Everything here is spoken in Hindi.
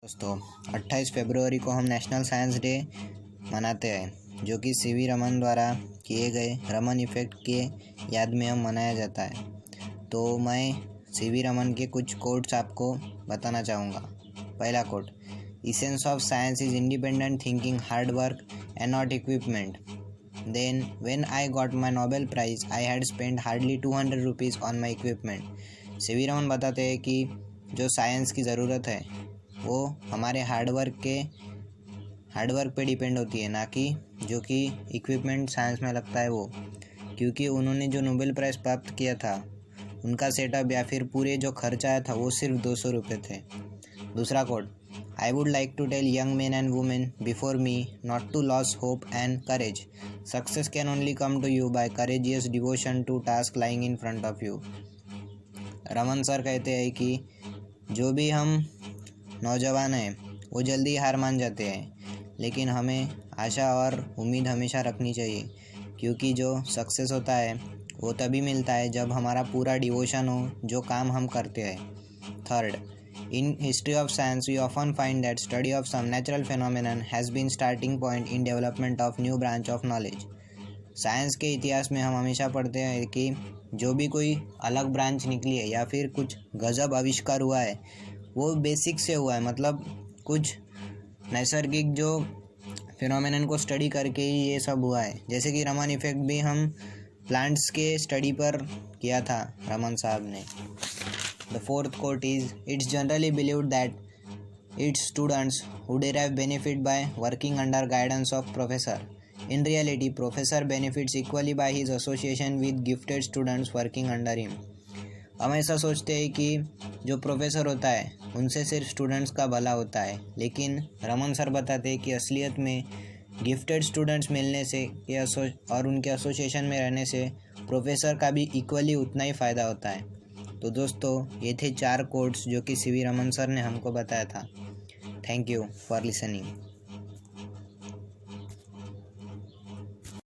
दोस्तों 28 फरवरी को हम नेशनल साइंस डे मनाते हैं, जो कि सीवी रमन द्वारा किए गए रमन इफ़ेक्ट के याद में हम मनाया जाता है। तो मैं सीवी रमन के कुछ कोट्स आपको बताना चाहूँगा। पहला quote, essence of science is independent thinking, hard work and not equipment. Then when I got my Nobel prize I had spend hardly 200 rupees on my equipment. CV Raman बताते हैं कि जो साइंस की ज़रूरत है वो हमारे हार्डवर्क पे डिपेंड होती है, ना कि जो कि इक्विपमेंट साइंस में लगता है वो, क्योंकि उन्होंने जो नोबेल प्राइज़ प्राप्त किया था उनका सेटअप या फिर पूरे जो खर्चा आया था वो सिर्फ 200 रुपये थे। दूसरा quote, I would like to tell young man and women before me not to loss hope and courage. Success can only come to you by courageous devotion to task lying in front of you. Raman sir कहते हैं कि जो भी हम नौजवान हैं वो जल्दी हार मान जाते हैं, लेकिन हमें आशा और उम्मीद हमेशा रखनी चाहिए, क्योंकि जो सक्सेस होता है वो तभी मिलता है जब हमारा पूरा डिवोशन हो जो काम हम करते हैं। Third, in history of science we often find that study of some natural phenomenon has been starting point in development of new branch of knowledge. Science के इतिहास में हम हमेशा पढ़ते हैं कि जो भी कोई अलग ब्रांच निकली है या फिर कुछ गजब आविष्कार हुआ है वो बेसिक से हुआ है, मतलब कुछ नैसर्गिक जो फिनोमेनन को स्टडी करके ही ये सब हुआ है। जैसे कि रमन इफ़ेक्ट भी हम प्लांट्स के स्टडी पर किया था रमन साहब ने। The fourth quote is, it's generally believed that it's students who derive benefit by working under guidance of professor. In reality, professor benefits equally by his association with gifted students working under him. हम ऐसा सोचते हैं कि जो प्रोफेसर होता है उनसे सिर्फ स्टूडेंट्स का भला होता है, लेकिन रमन सर बताते हैं कि असलियत में गिफ्टेड स्टूडेंट्स मिलने से और उनके एसोसिएशन में रहने से प्रोफेसर का भी इक्वली उतना ही फ़ायदा होता है। तो दोस्तों, ये थे 4 कोट्स जो कि सीवी रमन सर ने हमको बताया था। Thank you for listening.